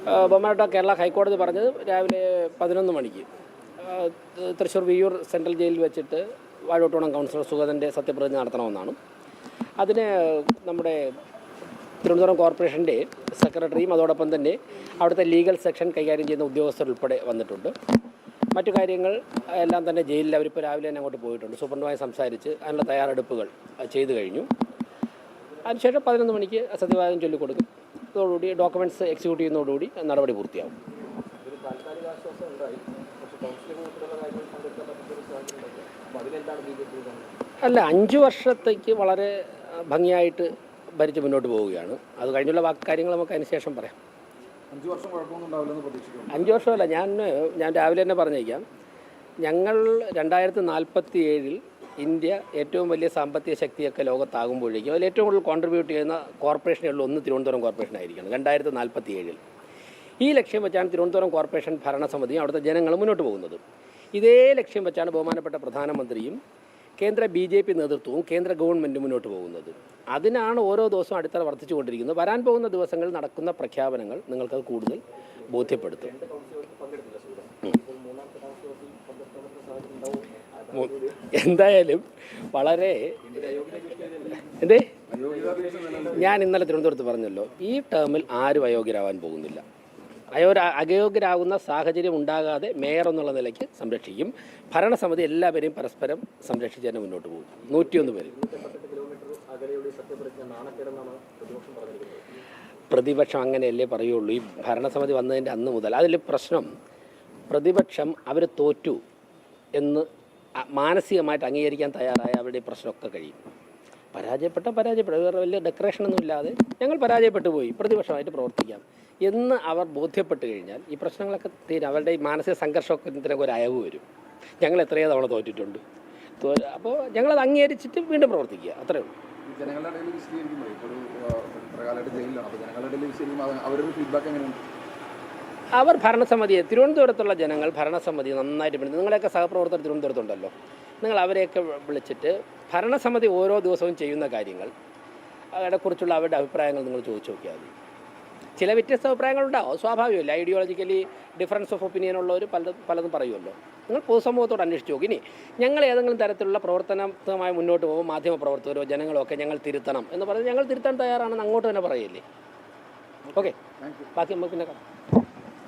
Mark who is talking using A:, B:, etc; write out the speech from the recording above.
A: ബഹുമാനപ്പെട്ട കേരള ഹൈക്കോടതി പറഞ്ഞത് രാവിലെ 11 മണിക്ക് തൃശ്ശൂർ വിയ്യൂർ സെൻട്രൽ ജയിലിൽ വെച്ചിട്ട് വാഴോട്ടോണം കൗൺസിലർ സുഗതൻ്റെ സത്യപ്രതിജ്ഞ നടത്തണമെന്നാണ്. അതിന് നമ്മുടെ തിരുവനന്തപുരം കോർപ്പറേഷൻ്റെ സെക്രട്ടറിയും അതോടൊപ്പം തന്നെ അവിടുത്തെ ലീഗൽ സെക്ഷൻ കൈകാര്യം ചെയ്യുന്ന ഉദ്യോഗസ്ഥരുൾപ്പെടെ വന്നിട്ടുണ്ട്. മറ്റു കാര്യങ്ങൾ എല്ലാം തന്നെ ജയിലിൽ അവരിപ്പോൾ രാവിലെ തന്നെ അങ്ങോട്ട് പോയിട്ടുണ്ട്. സൂപ്രണ്ടുമായി സംസാരിച്ച് അതിനുള്ള തയ്യാറെടുപ്പുകൾ ചെയ്തു കഴിഞ്ഞു. അതിനുശേഷം 11 മണിക്ക് സത്യവാചകം ചൊല്ലിക്കൊടുക്കും. അതോടുകൂടി ഡോക്യുമെൻറ്റ്സ് എക്സിക്യൂട്ട് ചെയ്യുന്നതോടുകൂടി നടപടി പൂർത്തിയാവും. അല്ല, 5 വർഷത്തേക്ക് വളരെ ഭംഗിയായിട്ട് ഭരിച്ച് മുന്നോട്ട് പോവുകയാണ്. അത് കഴിഞ്ഞുള്ള കാര്യങ്ങൾ നമുക്ക് അതിന് ശേഷം പറയാം.
B: 5 വർഷം കുഴപ്പമൊന്നും ഉണ്ടാവില്ലെന്ന് പ്രതീക്ഷിക്കുന്നു.
A: 5 വർഷമല്ല, ഞാൻ രാവിലെ തന്നെ പറഞ്ഞേക്കാം. ഞങ്ങൾ 2047 ഇന്ത്യ ഏറ്റവും വലിയ സാമ്പത്തിക ശക്തിയൊക്കെ ലോകത്താകുമ്പോഴേക്കും അതിൽ ഏറ്റവും കൂടുതൽ കോൺട്രിബ്യൂട്ട് ചെയ്യുന്ന കോർപ്പറേഷനുകളിൽ ഒന്ന് തിരുവനന്തപുരം കോർപ്പറേഷനായിരിക്കണം 2047. ഈ ലക്ഷ്യം വെച്ചാണ് തിരുവനന്തപുരം കോർപ്പറേഷൻ ഭരണസമിതിയും അവിടുത്തെ ജനങ്ങൾ മുന്നോട്ട് പോകുന്നത്. ഇതേ ലക്ഷ്യം വെച്ചാണ് ബഹുമാനപ്പെട്ട പ്രധാനമന്ത്രിയും കേന്ദ്ര BJP നേതൃത്വവും കേന്ദ്ര ഗവൺമെൻറ്റും മുന്നോട്ട് പോകുന്നത്. അതിനാണ് ഓരോ ദിവസവും അടിത്തറ വർദ്ധിച്ചുകൊണ്ടിരിക്കുന്നത്. വരാൻ പോകുന്ന ദിവസങ്ങളിൽ നടക്കുന്ന പ്രഖ്യാപനങ്ങൾ നിങ്ങൾക്കത് കൂടുതൽ ബോധ്യപ്പെടുത്തും. എന്തായാലും വളരെ ഞാൻ ഇന്നലെ തിരുവനന്തപുരത്ത് പറഞ്ഞല്ലോ, ഈ ടേമിൽ ആരും അയോഗ്യരാവാൻ പോകുന്നില്ല. അയോഗ്യരാകുന്ന സാഹചര്യം ഉണ്ടാകാതെ മേയർ എന്നുള്ള നിലയ്ക്ക് സംരക്ഷിക്കും. ഭരണസമിതി എല്ലാവരെയും പരസ്പരം സംരക്ഷിച്ച് തന്നെ മുന്നോട്ട് പോകും. 101 പേര്. പ്രതിപക്ഷം അങ്ങനെയല്ലേ പറയുള്ളൂ. ഈ ഭരണസമിതി വന്നതിൻ്റെ അന്ന് മുതൽ അതിൽ പ്രശ്നം, പ്രതിപക്ഷം അവർ തോറ്റു എന്ന് മാനസികമായിട്ട് അംഗീകരിക്കാൻ തയ്യാറായ അവരുടെ പ്രശ്നമൊക്കെ കഴിയും. പരാജയപ്പെട്ട വേറെ വലിയ ഡെക്കറേഷനൊന്നും ഇല്ലാതെ ഞങ്ങൾ പരാജയപ്പെട്ടു പോയി, പ്രതിപക്ഷമായിട്ട് പ്രവർത്തിക്കാം എന്ന് അവർ ബോധ്യപ്പെട്ട് കഴിഞ്ഞാൽ ഈ പ്രശ്നങ്ങളൊക്കെ തീരും. അവരുടെ ഈ മാനസിക സംഘർഷത്തിനൊക്കെ ഒരു അയവ് വരും. ഞങ്ങൾ എത്രയോ തവണ തോറ്റിട്ടുണ്ട്. അപ്പോൾ ഞങ്ങളത് അംഗീകരിച്ചിട്ട് വീണ്ടും പ്രവർത്തിക്കുക, അത്രേ ഉള്ളൂ. അവർ ഭരണസമിതിയെ, തിരുവനന്തപുരത്തുള്ള ജനങ്ങൾ ഭരണസമിതി നന്നായിട്ട് പിടിച്ചു. നിങ്ങളെയൊക്കെ സഹപ്രവർത്തകർ തിരുവനന്തപുരത്തുണ്ടല്ലോ, നിങ്ങൾ അവരെയൊക്കെ വിളിച്ചിട്ട് ഭരണസമിതി ഓരോ ദിവസവും ചെയ്യുന്ന കാര്യങ്ങൾ അതിനെക്കുറിച്ചുള്ള അവരുടെ അഭിപ്രായങ്ങൾ നിങ്ങൾ ചോദിച്ചു നോക്കിയാൽ മതി. ചില വ്യത്യസ്ത അഭിപ്രായങ്ങളുണ്ടാവും, സ്വാഭാവികമല്ല. ഐഡിയോളജിക്കലി ഡിഫറൻസ് ഓഫ് ഒപ്പീനിയൻ ഉള്ളവർ പലതും പറയുമല്ലോ. നിങ്ങൾ പൊതുസമൂഹത്തോട് അന്വേഷിച്ച് നോക്കി. ഇനി ഞങ്ങൾ ഏതെങ്കിലും തരത്തിലുള്ള പ്രവർത്തനമായി മുന്നോട്ട് പോകുമ്പോൾ മാധ്യമപ്രവർത്തകരോ ജനങ്ങളോ ഒക്കെ ഞങ്ങൾ തിരുത്തണം എന്ന് പറഞ്ഞ് ഞങ്ങൾ തിരുത്താൻ തയ്യാറാണെന്ന് അങ്ങോട്ട് തന്നെ പറയില്ലേ. ഓക്കെ, ബാക്കി നമുക്ക് പിന്നെ കാണാം.